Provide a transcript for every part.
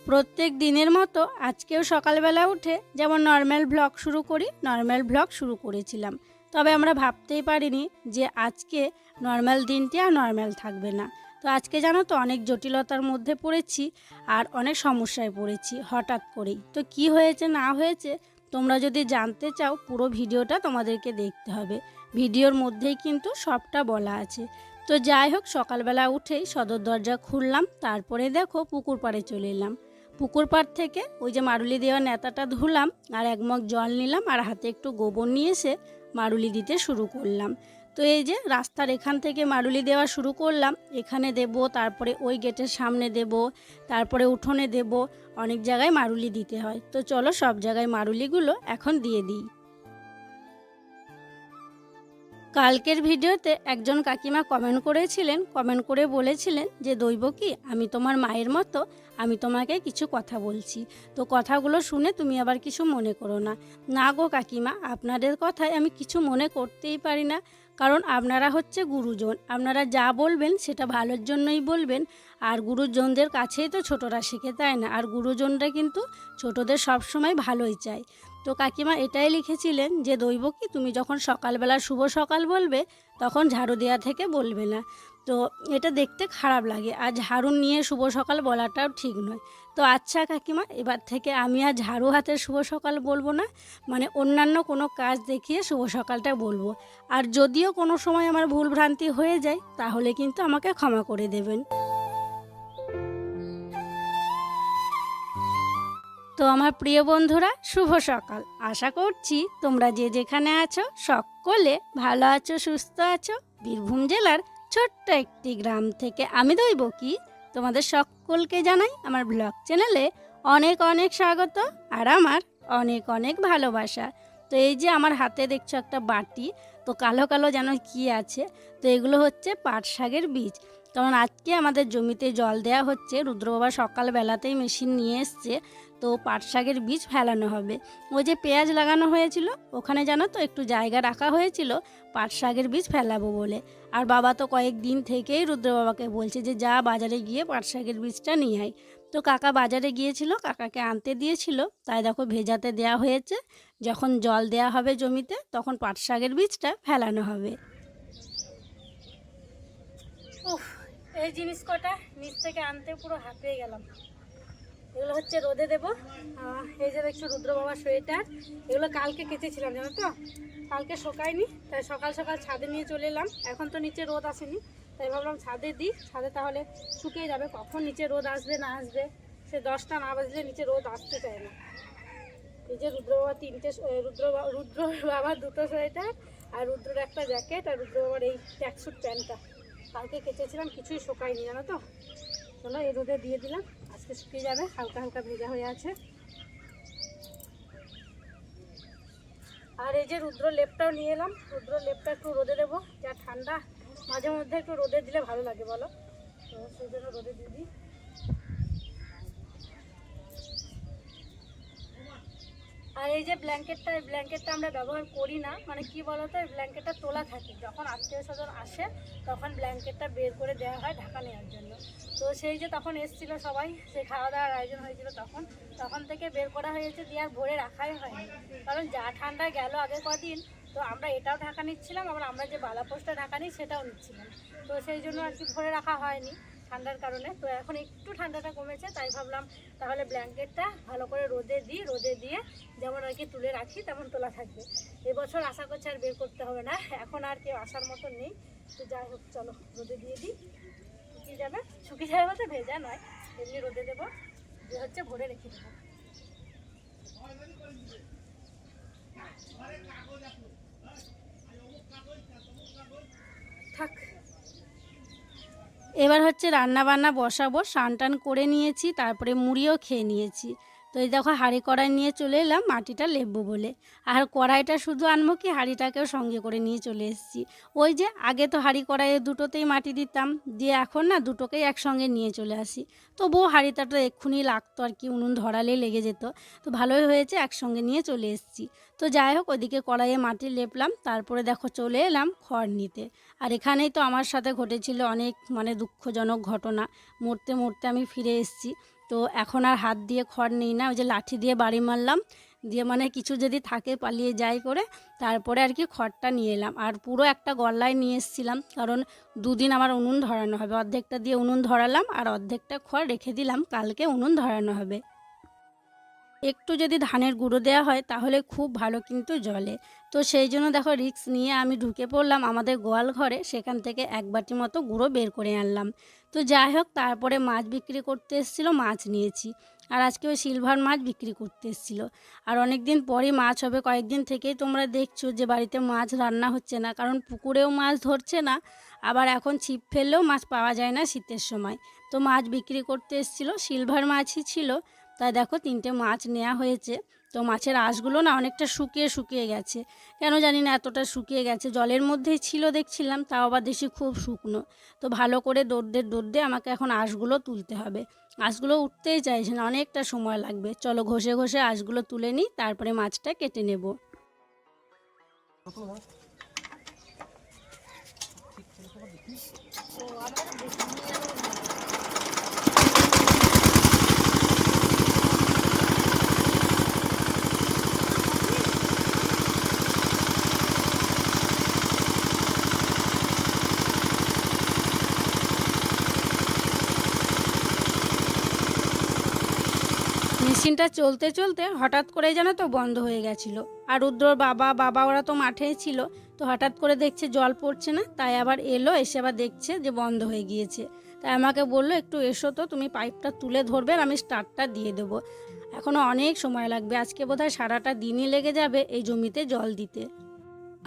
প্রত্যেক দিনের মতো আজকেও সকালবেলা উঠে যেমন নর্মাল ব্লগ শুরু করেছিলাম। তবে আমরা ভাবতেই পারিনি যে আজকে নর্মাল দিনটি আর নর্মাল থাকবে না। তো আজকে জানো তো অনেক জটিলতার মধ্যে পড়েছি আর অনেক সমস্যায় পড়েছি হঠাৎ করেই। তো কি হয়েছে না হয়েছে তোমরা যদি জানতে চাও পুরো ভিডিওটা তোমাদেরকে দেখতে হবে। ভিডিওর মধ্যেই কিন্তু সবটা বলা আছে। তো যাই হোক, সকালবেলা উঠেই সদর দরজা খুললাম, তারপরে দেখো পুকুর পাড়ে চলে এলাম। পুকুর পাড় থেকে ওই যে মারুলি দেওয়া নেতাটা ধুলাম আর এক মগ জল নিলাম আর হাতে একটু গোবর নিয়ে এসে মারুলি দিতে শুরু করলাম। তো এই যে রাস্তার এখান থেকে মারুলি দেওয়া শুরু করলাম, এখানে দেব, তারপরে ওই গেটের সামনে দেব, তারপরে উঠোনে দেব, অনেক জায়গায় মারুলি দিতে হয়। তো চলো সব জায়গায় মারুলিগুলো এখন দিয়ে দিই। কালকের ভিডিওতে একজন কাকিমা কমেন্ট করে বলেছিলেন যে দৈবকী, আমি তোমার মায়ের মতো, আমি তোমাকে কিছু কথা বলছি, তো কথাগুলো শুনে তুমি আবার কিছু মনে করো না। না গো কাকিমা, আপনাদের কথায় আমি কিছু মনে করতেই পারি না, কারণ আপনারা হচ্ছে গুরুজন, আপনারা যা বলবেন সেটা ভালোর জন্যই বলবেন। আর গুরুজনদের কাছেই তো ছোটরা শেখে, তাই না? আর গুরুজনরা কিন্তু ছোটদের সবসময় ভালোই চায়। তো কাকিমা এটাই লিখেছিলেন যে দৈবকী, তুমি যখন সকালবেলা শুভ সকাল বলবে তখন ঝাড়ু দেওয়া থেকে বলবে না। তো এটা দেখতে খারাপ লাগে, আর ঝাড়ু নিয়ে শুভ সকাল বলাটাও ঠিক নয়। তো আচ্ছা কাকিমা, এবার থেকে আমি আর ঝাড়ু হাতে শুভ সকাল বলবো না, মানে অন্যান্য কোনো কাজ দেখিয়ে শুভ সকালটা বলবো। আর যদিও কোনো সময় আমার ভুলভ্রান্তি হয়ে যায় তাহলে কিন্তু আমাকে ক্ষমা করে দেবেন। তো আমার প্রিয় বন্ধুরা, শুভ সকাল। আশা করছি তোমরা যে যেখানে আছো সকলে ভালো আছো, সুস্থ আছো। বীরভূম জেলার ছোট্ট একটি গ্রাম থেকে আমি দৈবকী তোমাদের সকলকে জানাই আমার ব্লগ চ্যানেলে অনেক অনেক স্বাগত আর আমার অনেক অনেক ভালোবাসা। তো এই যে আমার হাতে দেখছো একটা বাটি, তো কালো কালো যেন কি আছে, তো এগুলো হচ্ছে পাট শাকের বীজ। কারণ আজকে আমাদের জমিতে জল দেওয়া হচ্ছে, রুদ্রবাবা সকালবেলাতেই মেশিন নিয়ে এসছে, তো পাট শাকের বীজ ফেলানো হবে। ওই যে পেঁয়াজ লাগানো হয়েছিল ওখানে জানো তো একটু জায়গা রাখা হয়েছিল পাট শাকের বীজ ফেলাবো বলে। আর বাবা তো কয়েকদিন থেকেই রুদ্র বাবাকে বলছে যে যা বাজারে গিয়ে পাট শাকের বীজটা নিয়ে আয়। তো কাকা বাজারে গিয়েছিল, কাকাকে আনতে দিয়েছিল, তাই দেখো ভেজাতে দেওয়া হয়েছে। যখন জল দেওয়া হবে জমিতে তখন পাট শাকের বীজটা ফেলানো হবে। উফ, এই জিনিস কটা নিচ থেকে আনতে পুরো হাঁপিয়ে গেলাম। এগুলো হচ্ছে রোদে দেবো। এই যে দেখছো রুদ্র বাবার সোয়েটার, এগুলো কালকে কেচেছিলাম জানো তো, কালকে শোকায়নি, তাই সকাল সকাল ছাদে নিয়ে চলে এলাম। এখন তো নিচে রোদ আসেনি, তাই ভাবলাম ছাদে দিই, ছাদে তাহলে শুকিয়ে যাবে। কখন নিচে রোদ আসবে না আসবে, সে 10টা না বাজলে নিচে রোদ আসতে চায় না। এই যে রুদ্র বাবার রুদ্র বাবার দুটো সোয়েটার আর রুদ্রর একটা জ্যাকেট আর রুদ্র বাবার এই ট্র্যাকস্যুট প্যান্টটা কালকে কেচেছিলাম, কিছুই শোকায়নি জানো তো। চলো এই রোদে দিয়ে দিলাম, আজকে শুকিয়ে যাবে, হালকা হালকা ভেজা হয়ে আছে। আর এই যে রুদ্র লেপটাও নিয়ে এলাম, রুদ্র লেপটা একটু রোদে দেবো, যা ঠান্ডা, মাঝে মধ্যে একটু রোদে দিলে ভালো লাগে বলো, তো সেই জন্য রোদে দিয়ে দিই। আর এই যে ব্ল্যাঙ্কেটটা আমরা ব্যবহার করি না, মানে কি বলতো, এই ব্ল্যাঙ্কেটটা তোলা থাকে, যখন আত্মীয় স্বজন আসে তখন ব্ল্যাঙ্কেটটা বের করে দেওয়া হয় ঢাকা নেওয়ার জন্য। তো সেই যে তখন এসেছিলো সবাই, সেই খাওয়া দাওয়ার আয়োজন হয়েছিল, তখন থেকে বের করা হয়েছে, দিয়ে আর ভরে রাখাই হয়নি, কারণ যা ঠান্ডা গেল আগে কদিন, তো আমরা এটাও ঢাকা নিচ্ছিলাম, আবার আমরা যে বালাপোস্টটা ঢাকা নিই সেটাও নিচ্ছিলাম, তো সেই জন্য আর কি ভরে রাখা হয়নি ঠান্ডার কারণে। তো এখন একটু ঠান্ডাটা কমেছে, তাই ভাবলাম তাহলে ব্ল্যাঙ্কেটটা ভালো করে রোদে দিয়ে যেমন আর কি তুলে রাখি তেমন তোলা থাকবে। এবছর আশা করছি আর বের করতে হবে না, এখন আর কেউ আসার মতো নেই। তো যাই হোক, চলো রোদে দিয়ে দিই, শুকিয়ে যাবে বলতে ভেজা নয়, এমনি রোদে দেবো, যে হচ্ছে ভরে রেখে দেবো। থাক, এবার হচ্ছে রান্না বান্না বসাবো। স্নান টান করে নিয়েছি, তারপরে মুড়িও খেয়ে নিয়েছি। তো এই দেখো হাঁড়ি কড়াই নিয়ে চলে এলাম মাটিটা লেপবো বলে। আর কড়াইটা শুধু আনবো কি, হাঁড়িটাকেও সঙ্গে করে নিয়ে চলে এসেছি। ওই যে আগে তো হাঁড়ি কড়াইয়ে দুটোতেই মাটি দিতাম, দিয়ে এখন না দুটোকেই একসঙ্গে নিয়ে চলে আসি। তবুও হাঁড়িটা তো এক্ষুনি লাগতো আর কি, উনুন ধরালেই লেগে যেত। তো ভালোই হয়েছে একসঙ্গে নিয়ে চলে এসেছি। তো যাই হোক, ওইদিকে কড়াইয়ে মাটি লেপলাম, তারপরে দেখো চলে এলাম খড় নিতে। আর এখানেই তো আমার সাথে ঘটেছিল অনেক মানে দুঃখজনক ঘটনা, মরতে মরতে আমি ফিরে এসেছি। তো এখন আর হাত দিয়ে খড় নিই না, ওই যে লাঠি দিয়ে বাড়ি মারলাম, দিয়ে মানে কিছু যদি থাকে পালিয়ে যাই করে তারপরে আর কি খড়টা নিয়ে এলাম। আর পুরো একটা গল্লায় নিয়ে এসেছিলাম, কারণ দুদিন আমার উনুন ধরানো হবে। অর্ধেকটা দিয়ে উনুন ধরালাম আর অর্ধেকটা খড় রেখে দিলাম, কালকে উনুন ধরানো হবে। একটু যদি ধানের গুঁড়ো দেওয়া হয় তাহলে খুব ভালো কিন্তু জ্বলে। তো সেই জন্য দেখো রিস্ক নিয়ে আমি ঢুকে পড়লাম আমাদের গোয়াল ঘরে, সেখান থেকে এক বাটি মতো গুঁড়ো বের করে আনলাম। তো যাই হোক, তারপরে মাছ বিক্রি করতে এসেছিলো, মাছ নিয়েছি। আর আজকে ওই সিলভার মাছ বিক্রি করতে এসেছিলো। আর অনেক দিন পরই মাছ হবে, কয়েকদিন থেকেই তোমরা দেখছো যে বাড়িতে মাছ রান্না হচ্ছে না, কারণ পুকুরেও মাছ ধরছে না, আবার এখন ছিপ ফেললেও মাছ পাওয়া যায় না শীতের সময়। তো মাছ বিক্রি করতে এসেছিলো, সিলভার মাছই ছিল। তাই দেখো 3টে মাছ নেওয়া হয়েছে। তো মাছের আঁশগুলো না অনেকটা শুকিয়ে শুকিয়ে গেছে, কেন জানি না এতটা শুকিয়ে গেছে, জলের মধ্যেই ছিল দেখছিলাম, তাও আবার দেশি খুব শুকনো। তো ভালো করে দৌড়ে আমাকে এখন আঁশগুলো তুলতে হবে। আঁশগুলো উঠতেই চাইছে না, অনেকটা সময় লাগবে। চলো ঘষে ঘষে আঁশগুলো তুলে নিই, তারপরে মাছটা কেটে নেব। মেশিনটা চলতে চলতে হঠাৎ করে যেন তো বন্ধ হয়ে গেছিলো। আর রুদ্রর বাবা ওরা তো মাঠেই ছিল। তো হঠাৎ করে দেখছে জল পড়ছে না, তাই আবার এলো, এসে আবার দেখছে যে বন্ধ হয়ে গিয়েছে। তাই আমাকে বললো একটু এসো তো, তুমি পাইপটা তুলে ধরবে আর আমি স্টার্টটা দিয়ে দেবো। এখনও অনেক সময় লাগবে, আজকে বোধহয় সারাটা দিনই লেগে যাবে এই জমিতে জল দিতে।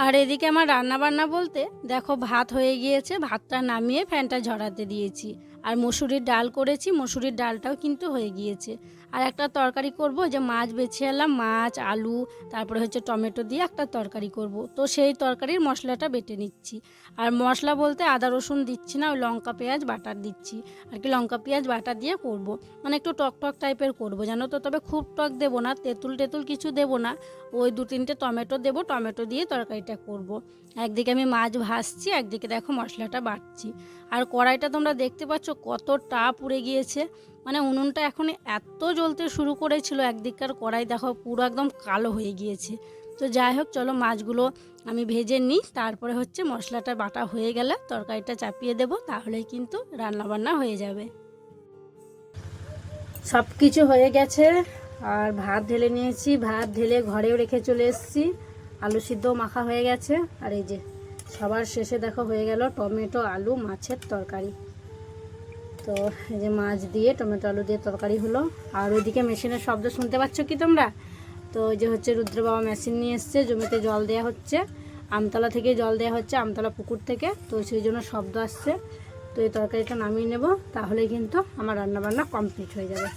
আর এদিকে আমার রান্না বান্না বলতে দেখো ভাত হয়ে গিয়েছে, ভাতটা নামিয়ে ফ্যানটা ঝরাতে দিয়েছি। আর মসুরির ডাল করেছি, মসুরির ডালটাও কিন্তু হয়ে গিয়েছে। আর একটা তরকারি করব, যে মাছ বেছে এলাম, মাছ আলু তারপরে হচ্ছে টমেটো দিয়ে একটা তরকারি করব। তো সেই তরকারির মশলাটা বেটে নিচ্ছি। আর মশলা বলতে আদা রসুন দিচ্ছি না, ওই লঙ্কা পেঁয়াজ বাটার দিচ্ছি আর কি, লঙ্কা পেঁয়াজ বাটা দিয়ে করব। মানে একটু টক টক টাইপের করব জানো তো, তবে খুব টক দেবো না, তেঁতুল টেতুল কিছু দেবো না। ওই 2-3টে টমেটো দেবো, টমেটো দিয়ে তরকারিটা করব। একদিকে আমি মাছ ভাজছি, একদিকে দেখো মশলাটা বাটছি। আর কড়াইটা তোমরা দেখতে পাচ্ছ কতটা পুড়ে গিয়েছে, মানে উনুনটা এখন এত জ্বলতে শুরু করেছিল, একদিককার কড়াই দেখো পুরো একদম কালো হয়ে গিয়েছে। তো যাই হোক, চলো মাছগুলো আমি ভেজে নিই, তারপরে হচ্ছে মশলাটা বাটা হয়ে গেলে তরকারিটা চাপিয়ে দেব, তাহলেই কিন্তু রান্নাবান্না হয়ে যাবে। সব কিছু হয়ে গেছে, আর ভাত ঢেলে নিয়েছি, ভাত ঢেলে ঘরেও রেখে চলে এসেছি। আলু সিদ্ধ মাখা হয়ে গেছে। আর এই যে সবার শেষে দেখো হয়ে গেল টমেটো আলু মাছের তরকারি। তো এই যে মাছ দিয়ে টমেটো আলু দিয়ে তরকারি হলো। আর ওইদিকে মেশিনের শব্দ শুনতে পাচ্ছ কি তোমরা? তো ওই যে হচ্ছে রুদ্র বাবা মেশিন নিয়ে এসছে, জমিতে জল দেওয়া হচ্ছে, আমতলা থেকে জল দেওয়া হচ্ছে, আমতলা পুকুর থেকে, তো সেই জন্য শব্দ আসছে। তো এই তরকারিটা নামিয়ে নেব, তাহলে কিন্তু আমার রান্নাবান্না কমপ্লিট হয়ে যাবে।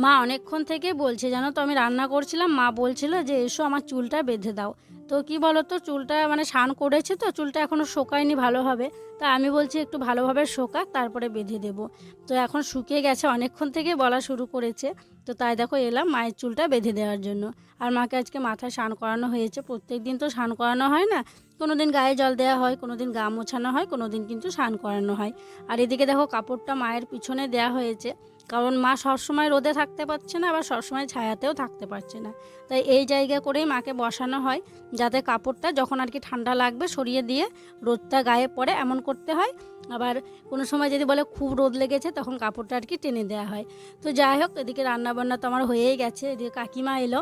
মা অনেকক্ষণ থেকে বলছে জানো তো, আমি রান্না করছিলাম, মা বলছিল যে এসো আমার চুলটা বেঁধে দাও। তো কি বলো তো, চুলটা মানে স্নান করেছে তো চুলটা এখনও শোকায়নি ভালোভাবে, তা আমি বলছি একটু ভালোভাবে শোকাক তারপরে বেঁধে দেব। তো এখন শুকিয়ে গেছে, অনেকক্ষণ থেকে বলা শুরু করেছে। তো তাই দেখো এলাম মায়ের চুলটা বেঁধে দেওয়ার জন্য। আর মাকে আজকে মাথায় স্নান করানো হয়েছে, প্রত্যেক দিন তো স্নান করানো হয় না, কোনো দিন গায়ে জল দেওয়া হয়, কোনো দিন গা মোছানো হয়, কোনো দিন কিন্তু স্নান করানো হয়। আর এদিকে দেখো কাপড়টা মায়ের পিছনে দেওয়া হয়েছে, কারণ মা সবসময় রোদে থাকতে পারছে না, আবার সবসময় ছায়াতেও থাকতে পারছে না। তাই এই জায়গা করেই মাকে বসানো হয়, যাতে কাপড়টা যখন আর কি ঠান্ডা লাগবে সরিয়ে দিয়ে রোদটা গায়ে পড়ে, এমন করতে হয়। আবার কোনো সময় যদি বলে খুব রোদ লেগেছে তখন কাপড়টা আর কি টেনে দেওয়া হয়। তো যাই হোক, এদিকে রান্নাবান্না তো আমার হয়েই গেছে। এদিকে কাকিমা এলো।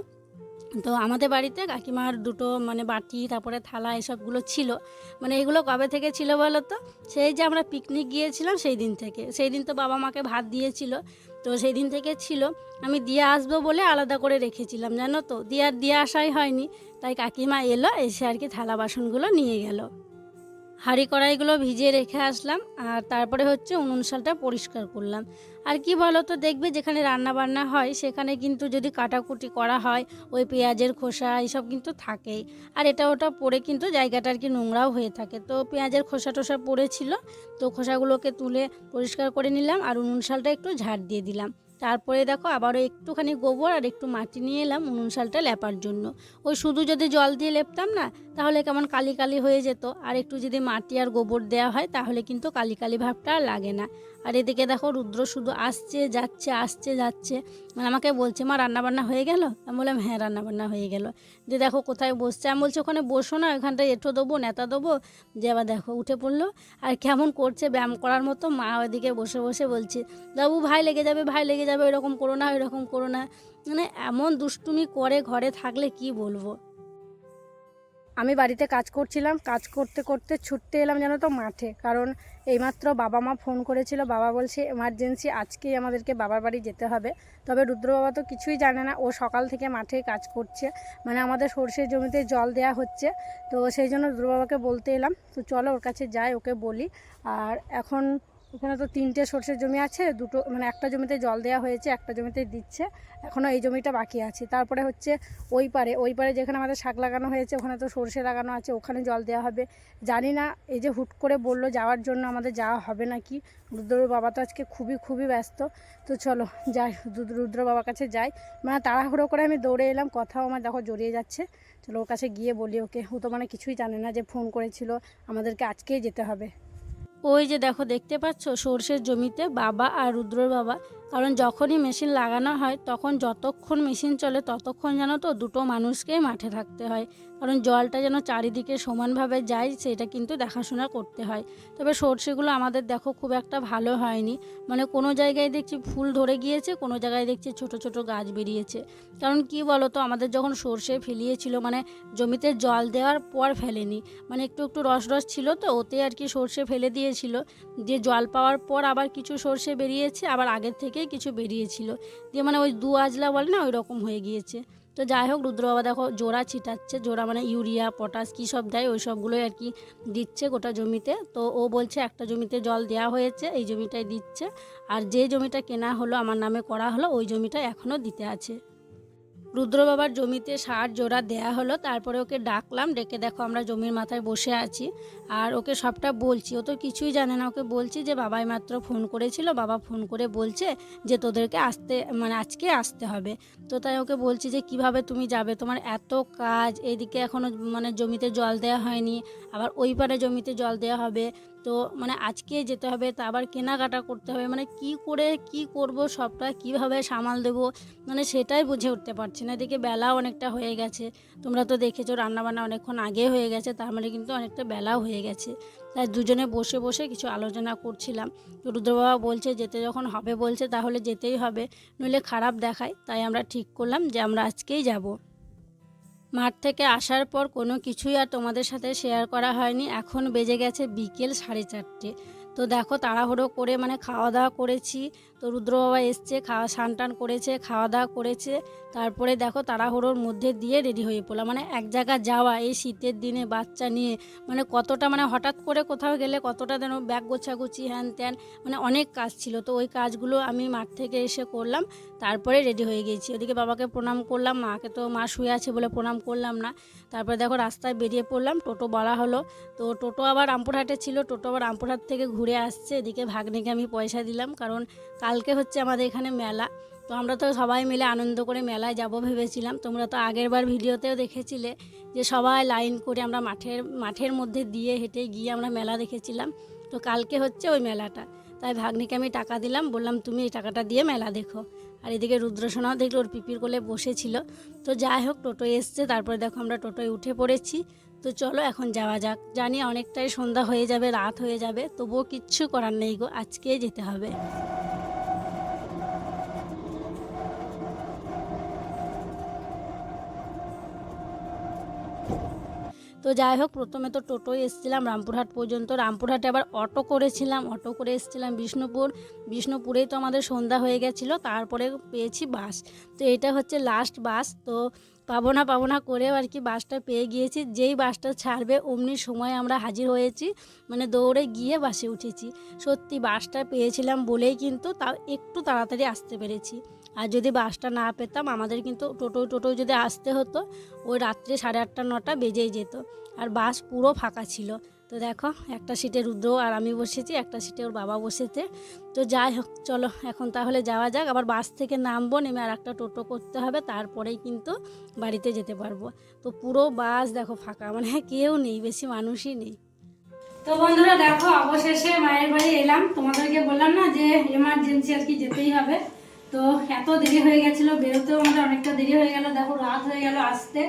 তো আমাদের বাড়িতে কাকিমার দুটো মানে বাটি তারপরে থালা এসবগুলো ছিল। মানে এগুলো কবে থেকে ছিল বলো তো, সেই যে আমরা পিকনিক গিয়েছিলাম সেই দিন থেকে। সেই দিন তো বাবা মাকে ভাত দিয়েছিল, তো সেই দিন থেকে ছিল। আমি দিয়ে আসবো বলে আলাদা করে রেখেছিলাম জানো তো, দিয়ে আসাই হয়নি। তাই কাকিমা এলো, এসে আর কি থালা বাসনগুলো নিয়ে গেল। হাঁড়ি কড়াইগুলো ভিজিয়ে রেখে আসলাম, আর তারপরে হচ্ছে উনুন শালটা পরিষ্কার করলাম। আর কি বলো তো, দেখবে যেখানে রান্না বান্না হয় সেখানে কিন্তু যদি কাটাকুটি করা হয়, ওই পেঁয়াজের খোসা এইসব কিন্তু থাকেই। আর এটা ওটা পড়ে কিন্তু জায়গাটা আর কি নোংরাও হয়ে থাকে। তো পেঁয়াজের খোসা টোসা পড়েছিল, তো খোসাগুলোকে তুলে পরিষ্কার করে নিলাম, আর উনুন শালটা একটু ঝাড় দিয়ে দিলাম। তারপরে দেখো আবারও একটুখানি গোবর আর একটু মাটি নিয়ে এলাম উনুন শালটা লেপার জন্য। ওই শুধু যদি জল দিয়ে লেপতাম না তাহলে কেমন কালি কালি হয়ে যেত, আর একটু যদি মাটি আর গোবর দেওয়া হয় তাহলে কিন্তু কালি কালি ভাবটা আর লাগে না। আর এদিকে দেখো রুদ্র শুধু আসছে যাচ্ছে, মানে আমাকে বলছে, মা রান্নাবান্না হয়ে গেল? আমি বললাম হ্যাঁ রান্নাবান্না হয়ে গেল। যে দেখো কোথায় বসছে, আমি বলছি ওখানে বসো না, ওখানটায় এঁঠো দেবো নেতা দেবো। যে আবার দেখো উঠে পড়লো আর কেমন করছে ব্যায়াম করার মতো। মা ওইদিকে বসে বসে বলছে, বাবু ভাই লেগে যাবে, এরকম করো না, এরকম করো না। মানে এমন দুষ্টুমি করে ঘরে থাকলে কি বলবো। আমি বাড়িতে কাজ করছিলাম, কাজ করতে করতে ছুটতে এলাম জানো তো মাঠে, কারণ এইমাত্র বাবা মা ফোন করেছিল। বাবা বলছে এমার্জেন্সি আজকেই আমাদেরকে বাবার বাড়ি যেতে হবে। তবে রুদ্র বাবা তো কিছুই জানে না, ও সকাল থেকে মাঠে কাজ করছে, মানে আমাদের সর্ষের জমিতে জল দেয়া হচ্ছে। তো সেই জন্য রুদ্র বাবাকে বলতে এলাম, তো চলো ওর কাছে যাই, ওকে বলি। আর এখন এখানে তো 3টে সর্ষের জমি আছে, দুটো মানে একটা জমিতে জল দেওয়া হয়েছে, একটা জমিতে দিচ্ছে, এখনও এই জমিটা বাকি আছে। তারপরে হচ্ছে ওই পারে যেখানে আমাদের শাক লাগানো হয়েছে ওখানে তো সর্ষে লাগানো আছে, ওখানে জল দেওয়া হবে। জানি না এই যে হুট করে বললো যাওয়ার জন্য, আমাদের যাওয়া হবে নাকি। রুদ্রর বাবা তো আজকে খুবই ব্যস্ত। তো চলো যাই, রুদ্র বাবার কাছে যাই। মানে তাড়াহুড়ো করে আমি দৌড়ে এলাম, কথাও আমার দেখো জড়িয়ে যাচ্ছে। চলো ওর কাছে গিয়ে বলি ওকে, ও তো মানে কিছুই জানে না যে ফোন করেছিল আমাদেরকে আজকেই যেতে হবে। ওই যে দেখো দেখতে পাচ্ছ সর্ষের জমিতে বাবা আর রুদ্রর বাবা, কারণ যখনই মেশিন লাগানো হয় তখন যতক্ষণ মেশিন চলে ততক্ষণ যেন তো দুটো মানুষকেই মাঠে থাকতে হয়, কারণ জলটা যেন চারিদিকে সমানভাবে যায় সেটা কিন্তু দেখাশোনা করতে হয়। তবে সর্ষেগুলো আমাদের দেখো খুব একটা ভালো হয়নি, মানে কোনো জায়গায় দেখছি ফুল ধরে গিয়েছে, কোনো জায়গায় দেখছি ছোট ছোট গাছ বেরিয়েছে। কারণ কি বলো তো, আমাদের যখন সর্ষে ফেলিয়েছিল মানে জমিতে জল দেওয়ার পর ফেলেনি, মানে একটু একটু রস রস ছিল তো ওতে আর কি সর্ষে ফেলে দিয়েছিল, দিয়ে জল পাওয়ার পর আবার কিছু সর্ষে বেরিয়েছে, আবার আগের থেকেই কিছু বেরিয়েছিল, দিয়ে মানে ওই দু আজলা বলে না ওই রকম হয়ে গিয়েছে। তো যাই হোক রুদ্র বাবা দেখো জোড়া ছিটাচ্ছে, জোড়া মানে ইউরিয়া পটাশ কী সব দেয় ওই সবগুলোই আর কি দিচ্ছে গোটা জমিতে। তো ও বলছে একটা জমিতে জল দেওয়া হয়েছে এই জমিটাই দিচ্ছে, আর যে জমিটা কেনা হলো আমার নামে করা হলো ওই জমিটা এখনও দিতে আছে। রুদ্র বাবার জমিতে সার জোড়া দেয়া হলো, তারপরে ওকে ডাকলাম, ডেকে দেখো আমরা জমির মাথায় বসে আছি আর ওকে সবটা বলছি। ও তো কিছুই জানে না, ওকে বলছি যে বাবাই মাত্র ফোন করেছিল, বাবা ফোন করে বলছে যে তোদেরকে আসতে মানে আজকে আসতে হবে। তো তাই ওকে বলছি যে কিভাবে তুমি যাবে, তোমার এত কাজ, এদিকে এখনও মানে জমিতে জল দেওয়া হয়নি, আবার ওই পারে জমিতে জল দেওয়া হবে, তো মানে আজকে যেতে হবে, তা আবার কেনাকাটা করতে হবে, মানে কি করে কি করব সবটা কিভাবে সামাল দেবো, মানে সেটাই বুঝে উঠতে পারছি না। এদিকে বেলাও অনেকটা হয়ে গেছে, তোমরা তো দেখেছো রান্নাবান্না অনেকক্ষণ আগে হয়ে গেছে, তার মানে কিন্তু অনেকটা বেলাও হয়ে গেছে। তাই দুজনে বসে বসে কিছু আলোচনা করছিলাম। তো রুদ্র বাবা বলছে যেতে যখন হবে বলছে তাহলে যেতেই হবে, নইলে খারাপ দেখায়। তাই আমরা ঠিক করলাম যে আমরা আজকেই যাব। মাঠ থেকে আসার পর কোনো কিছুই আর তোমাদের সাথে শেয়ার করা হয়নি। এখন বেজে গেছে বিকেল 4:30। তো দেখো তাড়াহুড়ো করে মানে খাওয়া দাওয়া করেছি। তো রুদ্র বাবা এসছে, স্নান টান করেছে, খাওয়া দাওয়া করেছে, তারপরে দেখো তাড়াহুড়োর মধ্যে দিয়ে রেডি হয়ে পড়লাম। মানে এক জায়গা যাওয়া এই শীতের দিনে বাচ্চা নিয়ে মানে কতটা, মানে হঠাৎ করে কোথাও গেলে কতটা যেন ব্যাগ গোছাগুছি হ্যান ত্যান, মানে অনেক কাজ ছিল। তো ওই কাজগুলো আমি মাঠ থেকে এসে করলাম, তারপরে রেডি হয়ে গেছি। ওদিকে বাবাকে প্রণাম করলাম, মাকে তো মা শুয়ে আছে বলে প্রণাম করলাম না। তারপরে দেখো রাস্তায় বেরিয়ে পড়লাম, টোটো বলা হলো। তো টোটো আবার রামপুরহাটে ছিল, টোটো আবার রামপুরহাট থেকে ঘুরে আসছে। এদিকে ভাগ্নিকে আমি পয়সা দিলাম, কারণ কালকে হচ্ছে আমাদের এখানে মেলা। তো আমরা তো সবাই মিলে আনন্দ করে মেলায় যাব ভেবেছিলাম। তোমরা তো আগেরবার ভিডিওতেও দেখেছিলে যে সবাই লাইন করে আমরা মাঠের মধ্যে দিয়ে হেঁটে গিয়ে আমরা মেলা দেখেছিলাম। তো কালকে হচ্ছে ওই মেলাটা, তাই ভাগ্নিকে আমি টাকা দিলাম, বললাম তুমি এই টাকাটা দিয়ে মেলা দেখো। আর এদিকে রুদ্রসোনাও দেখলো ওর পিপির কোলে বসেছিল। তো যাই হোক টোটো এসছে, তারপরে দেখো আমরা টোটোয় উঠে পড়েছি। তো চলো এখন যাওয়া যাক। জানি অনেকটাই সন্ধ্যা হয়ে যাবে, রাত হয়ে যাবে, তবুও কিচ্ছু করার নেই গো, আজকেই যেতে হবে। তো যাই হোক প্রথমে তো টোটোয় এসেছিলাম রামপুরহাট পর্যন্ত, রামপুরহাটে আবার অটো করেছিলাম, অটো করে এসেছিলাম বিষ্ণুপুরেই তো আমাদের সন্ধ্যা হয়ে গেছিলো। তারপরে পেয়েছি বাস। তো এটা হচ্ছে লাস্ট বাস। তো পাবো না করেও আর কি বাসটা পেয়ে গিয়েছি। যেই বাসটা ছাড়বে অমনি সময় আমরা হাজির হয়েছি, মানে দৌড়ে গিয়ে বাসে উঠেছি। সত্যি বাসটা পেয়েছিলাম বলেই কিন্তু তাও একটু তাড়াতাড়ি আসতে পেরেছি। আর যদি বাসটা না পেতাম আমাদের কিন্তু টোটো যদি আসতে হতো ওই রাত্রে 8:30 9টা বেজেই যেত। আর বাস পুরো ফাঁকা ছিল, তো দেখো একটা সিটে রুদ্র আর আমি বসেছি, একটা সিটে ওর বাবা বসেছে। তো যাই হোক চলো এখন তাহলে যাওয়া যাক। আবার বাস থেকে নামবো, নেমে আর একটা টোটো করতে হবে, তারপরেই কিন্তু বাড়িতে যেতে পারবো। তো পুরো বাস দেখো ফাঁকা, মানে কেউ নেই, বেশি মানুষই নেই। তো বন্ধুরা দেখো অবশেষে মায়ের বাড়ি এলাম। তোমাদেরকে বললাম না যে এমার্জেন্সি আর কি যেতেই হবে। তো এত দেরি হয়ে গেছিলো, বেরোতেও আমাদের অনেকটা দেরি হয়ে গেল, দেখো রাত হয়ে গেল আসতে।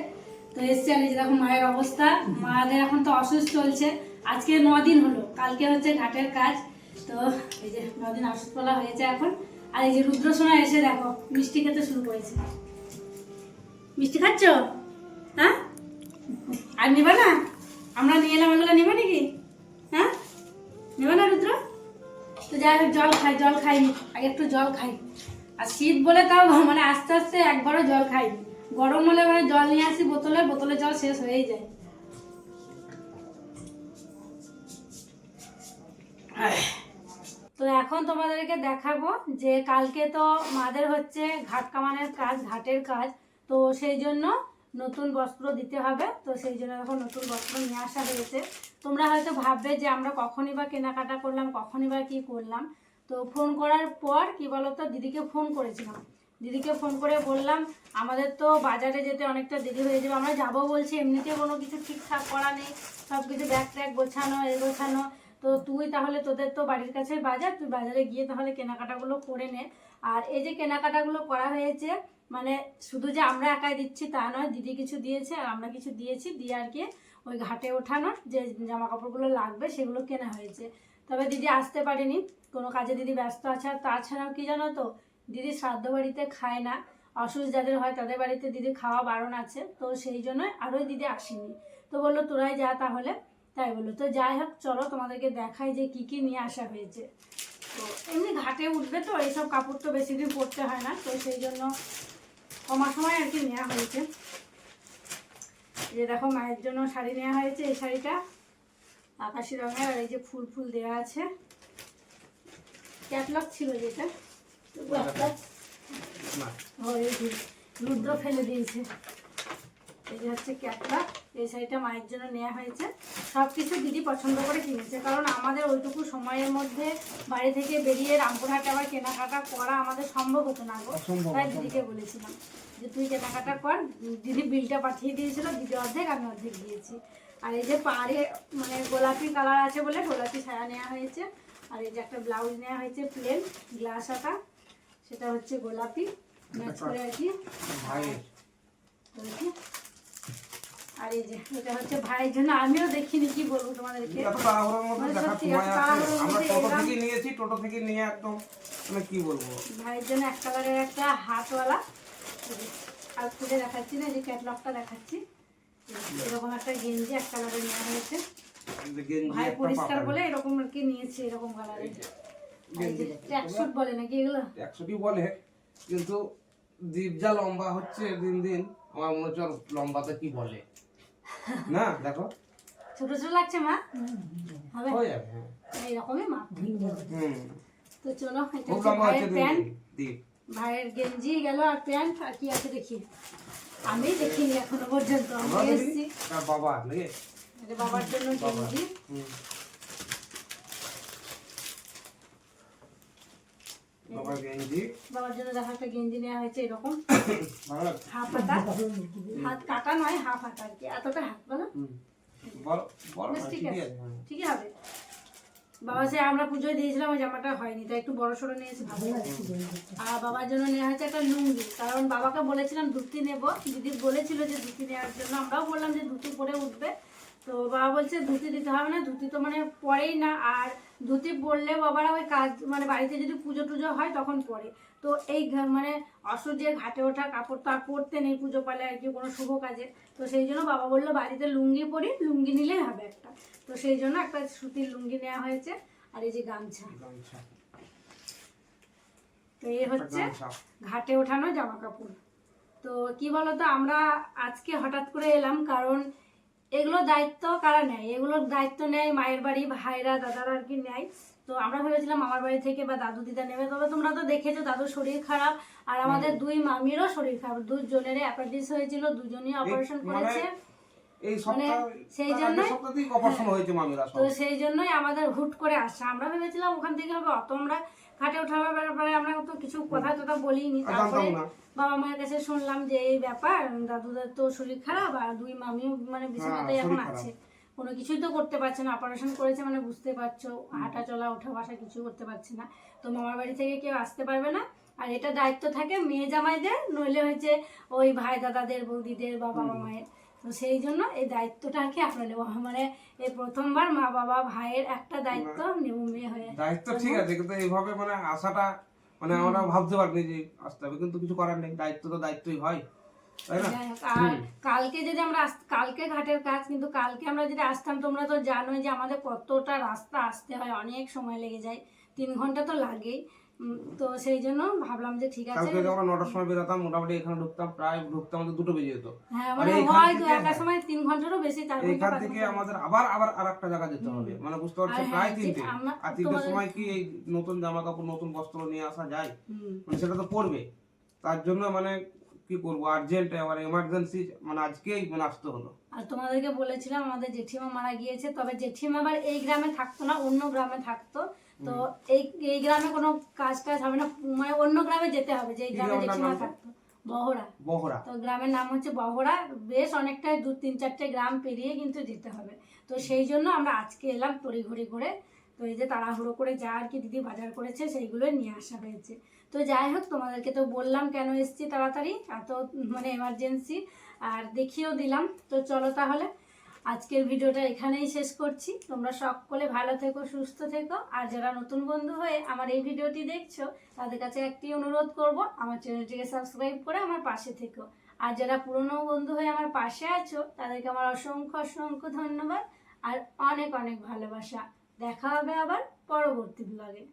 তো এসছে আর দেখো মায়ের অবস্থা, মাদের এখন তো অসুস্থ চলছে। আজকে 9 দিন হলো, কালকে হচ্ছে ঘাটের কাজ। তো এই যে 9 দিন অসুস্থলা হয়েছে এখন। আর এই যে রুদ্রসোনা এসে দেখো মিষ্টি খেতে শুরু করেছে। মিষ্টি খাচ্ছ? হ্যাঁ, আর নিবা না? আমরা নিয়ে এলাম, ওগুলো নিবে নাকি? হ্যাঁ, নেবে না রুদ্র? তো যাই হোক জল খাইনি, আগে একটু জল খাই। আর শীত বলে তাও মানে আস্তে আস্তে একবারও জল খাইনি। গরম হলে মানে জল নিয়ে আসি বোতলে জল শেষ হয়েই যায়। তো এখন তোমাদেরকে দেখাবো যে কালকে তো মাদের হচ্ছে ঘাট কামানের কাজ, ঘাটের কাজ। তো সেই জন্য নতুন বস্ত্র দিতে হবে। তো সেই জন্য এখন নতুন বস্ত্র নিয়ে আসা হয়েছে। তোমরা হয়তো ভাববে যে আমরা কখনই বা কেনাকাটা করলাম, কখনই বা কী করলাম। তো ফোন করার পর কি বলতো, দিদিকে ফোন করেছিলাম। দিদিকে ফোন করে বললাম আমাদের তো বাজারে যেতে অনেকটা দেরি হয়ে যাবে, আমরা যাবো বলছি, এমনিতে কোনো কিছু ঠিকঠাক করা নেই, সব কিছু ব্যাগ ট্যাগ গোছানো গোছানো। তো তুই তাহলে, তোদের তো বাড়ির কাছে বাজার, তুই বাজারে গিয়ে তাহলে কেনাকাটাগুলো করে নে। আর এই যে কেনাকাটাগুলো করা হয়েছে, মানে শুধু যে আমরা একাই দিচ্ছি তা নয়, দিদি কিছু দিয়েছে আর আমরা কিছু দিয়েছি, দিয়ে আর কি ওই ঘাটে ওঠানোর যে জামা কাপড়গুলো লাগবে সেগুলো কেনা হয়েছে। তবে দিদি আসতে পারেনি, কোনো কাজে দিদি ব্যস্ত আছে। আর তাছাড়াও কি জানো তো, দিদি শ্রাদ্ধ বাড়িতে খায় না, অসুস্থ যাদের হয় তাদের বাড়িতে দিদি খাওয়া বারণ আছে। তো সেই জন্য আরোই দিদি আসেনি। তো বললো তোরাই যা তাহলে, তাই বললো। তো যাই হোক চলো তোমাদেরকে দেখাই যে কি কি নিয়ে আসা হয়েছে। তো এমনি ঘাটে উঠবে তো এইসব কাপড় তো বেশি দিন পরতে হয় না, তো সেই জন্য কমার সময় আর কি নেওয়া হয়েছে। যে দেখো মায়ের জন্য শাড়ি নেওয়া হয়েছে, এই শাড়িটা আকাশি রঙের, আর এই যে ফুল ফুল দেওয়া আছে, ক্যাটলগ ছিল যেটা, রুদ্র ফেলে দিয়েছে। এই যে হচ্ছে ক্যাটলগ, এই শাড়িটা মায়ের জন্য নেওয়া হয়েছে। সব কিছু দিদি পছন্দ করে কিনেছে, কারণ আমাদের ওইটুকু সময়ের মধ্যে বাড়ি থেকে বেরিয়ে রামপুরহাটে আবার কেনাকাটা করা আমাদের সম্ভব হতো না গো। তাই দিদিকে বলেছিলাম যে তুই কেনাকাটা কর। দিদি বিলটা পাঠিয়ে দিয়েছিল, দিদি অর্ধেক আমি অর্ধেক দিয়েছি। আর এই যে পাড়ে মানে গোলাপি কালার আছে বলে গোলাপি ছায়া নেওয়া হয়েছে। আর এই যে একটা ব্লাউজ নেওয়া হয়েছে প্লেন গ্লাস আটা, সেটা হচ্ছে গোলাপি ম্যাচ করে আর কি। আর এই যে এটা হচ্ছে ভাইয়ের জন্য, আমিও দেখিনি কি বলবো তোমাদেরকে, ভাইয়ের জন্য এক কালারের একটা হাতওয়ালা, আর খুলে দেখাচ্ছি না, যে ক্যাটলগটা দেখাচ্ছি। এরকম একটা গেঞ্জি এক কালারে নেওয়া হয়েছে, ভাই পরিষ্কার বলে এরকম আর কি নিয়েছে, এরকম কালারের। ট্র্যাকস্যুট বলে নাকি এগুলো? ট্র্যাকস্যুটই বলে, কিন্তু জিভ যা লম্বা হচ্ছে দিন দিন, আমার মনে হচ্ছে লম্বাতে কি বলে না। দেখো ছোট ছোট লাগছে মা, হবে হয়ে যাবে এইরকমই মা। তো চলো, এটা খুব হচ্ছে লম্বা ভাইয়ের হচ্ছে প্যান্ট, দিন। ভাইয়ের গেঞ্জি গেল, আর প্যান্ট আর কি আছে দেখি, আমি দেখিনি এখনো পর্যন্ত। আমি এসেছি বাবা নাকি, এটা বাবার জন্য গেঞ্জি। বাবার জন্য দেখা একটা গেঞ্জি নেওয়া হয়েছে এরকম হাফ হাতা, হাত কাটা নয় হাফ হাতা আর কি, এতটা হাত বলো ঠিকই হবে। বাবা সে আমরা পুজোয় দিয়েছিলাম, ওই জামাটা হয়নি, তাই একটু বড় সড়ো নিয়েছি ভালো। আর বাবার জন্য নেওয়া হয়েছে একটা লুঙ্গি, কারণ বাবাকে বলেছিলাম ধুতি নেবো, দিদি বলেছিল যে ধুতি নেওয়ার জন্য, আমরাও বললাম যে ধুতি পরে উঠবে। তো বাবা বলছে ধুতি দিতে হবে না, ধুতি তো মানে পরেই না, আর ধুতি পরলে বাবারা ওই কাজ মানে বাড়িতে যদি পুজো টুজো হয় তখন পরে। তো এই মানে অসুজের ঘাটে ওঠা কাপড় তো আর পরতে নেই পুজো পালে আর কি, কোনো শুভ কাজে। তো সেই জন্য বাবা বললো বাড়িতে লুঙ্গি পরি, লুঙ্গি নিলেই হবে একটা। তো সেই জন্য একটা সুতির লুঙ্গি নেওয়া হয়েছে। আর এই যে গামছা, তো এই হচ্ছে ঘাটে ওঠানো জামা কাপড়। তো কি বলতো, আমরা আজকে হঠাৎ করে এলাম, কারণ এগুলো দায়িত্ব কারা নেয়, এগুলোর দায়িত্ব নেয় মায়ের বাড়ি ভাইরা দাদারা আর কি নেয়। তো আমরা ভেবেছিলাম আমার বাড়ি থেকে বা দাদু দিদা নেবে, তবে তোমরা তো দেখেছো দাদুর শরীর খারাপ, আর আমাদের দুই মামিরও শরীর খারাপ, দুজনেরই অ্যাপেন্ডিক্স হয়েছিল, দুজনই অপারেশন করেছে। এই মানে সপ্তাহ সেই তার আগের জন্যই সপ্তাহতেই অপারেশন হয়েছে মামিরা সব। তো সেই জন্যই আমাদের হুট করে আসা। আমরা ভেবেছিলাম ওখান থেকে হবে, অত আমরা খাটে ওঠাবার ব্যাপারে আমরা তো কিছু কথা টথা বলিনি। আর তারপরে জানতাম না। বাবা মায়ের কাছে শুনলাম যে এই ব্যাপার, দাদুদের তো শরীর খারাপ আর দুই মামিও মানে বিছানাতেই এখন শরীর খারাপ। আছে, কোনো কিছুই তো করতে পারছে না, অপারেশন করেছে মানে বুঝতে পারছো, হাঁটা চলা ওঠা বসা কিছু করতে পারছে না। তো মামার বাড়ি থেকে কেউ আসতে পারবে না, আর এটা দায়িত্ব থাকে মেয়ে জামাইদের, নইলে হয়েছে ওই ভাই দাদাদের বৌদিদের বা বাবা মায়ের। তো সেই জন্য এই দায়িত্বটা আর কি আমরা নেবো, মানে এই প্রথমবার মা বাবা ভাইয়ের একটা দায়িত্ব নেব মেয়ে হয়ে। দায়িত্ব ঠিক আছে, কিন্তু এইভাবে মানে আসাটা মানে আমরা ভাবতে পারিনি যে আসতে হবে, কিন্তু কিছু করার নেই, দায়িত্ব তো দায়িত্বই হয়, তাই না? যাই হোক, আর কালকে যদি আমরা কালকে ঘাটের কাজ, কিন্তু কালকে আমরা যদি আসতাম, তোমরা তো জানোই যে আমাদের কতটা রাস্তা আসতে হয়, অনেক সময় লেগে যায়, 3 ঘন্টা তো লাগেই। তো সেই জন্য ভাবলাম যে ঠিক আছে। কালকে যদি আমরা 9টার সময় বেরোতাম, মোটামুটি এখানে ঢুকতাম, প্রায় ঢুকতে আমাদের 2টো বেজে যেত। হ্যাঁ আর মানে এইখান হয়তো থেকে একটা সময় 3 ঘন্টারও বেশি, 4 ঘন্টা এইখান 5 থেকে ঘন্টা। আমাদের আবার আবার আরেকটা জায়গা যেতে হবে, মানে বুঝতে পারছো, আর প্রায় হ্যাঁ, 3টে। আমরা- আর 3টের সময় কি এই নতুন জামা কাপড় নতুন বস্ত্র নিয়ে আসা যায়? মানে সেটা তো পড়বে, তার জন্য মানে কি করবো, আর্জেন্ট আবার এমার্জেন্সি, মানে আজকেই মানে আসতে হলো। আর তোমাদেরকে বলেছিলাম আমাদের জেঠিমা মারা গিয়েছে, তবে জেঠিমা আবার এই গ্রামে থাকতো না, অন্য গ্রামে থাকতো। তো এই এই গ্রামে কোনো কাজ টাজ হবে না, মানে অন্য গ্রামে যেতে হবে, যে এই গ্রামে গ্রামের জেঠিমা নামটা? থাকতো। বহরা। বহরা। তো গ্রামের নাম হচ্ছে বহরা, বেশ অনেকটাই 2-3-4টে গ্রাম পেরিয়ে কিন্তু যেতে হবে। তো সেই জন্য আমরা আজকে এলাম তড়িঘড়ি করে। তো এই যে তাড়াহুড়ো করে যা আর কি দিদি বাজার করেছে সেইগুলো নিয়ে আসা হয়েছে। তো যাই হোক, তোমাদেরকে তো বললাম কেন এসেছি তাড়াতাড়ি, এত মানে এমার্জেন্সি, আর দেখিয়েও দিলাম। তো চলো তাহলে আজকের ভিডিওটা এখানেই শেষ করছি। তোমরা সকলে ভালো থেকো, সুস্থ থেকো। আর যারা নতুন বন্ধু হয়ে আমার এই ভিডিওটি দেখছো, তাদের কাছে একটি অনুরোধ করব, আমার চ্যানেলটিকে সাবস্ক্রাইব করে আমার পাশে থেকো। আর যারা পুরনো বন্ধু হয়ে আমার পাশে আছো, তাদেরকে আমার অসংখ্য অসংখ্য ধন্যবাদ আর অনেক অনেক ভালোবাসা। দেখা হবে আবার পরবর্তী ব্লগে।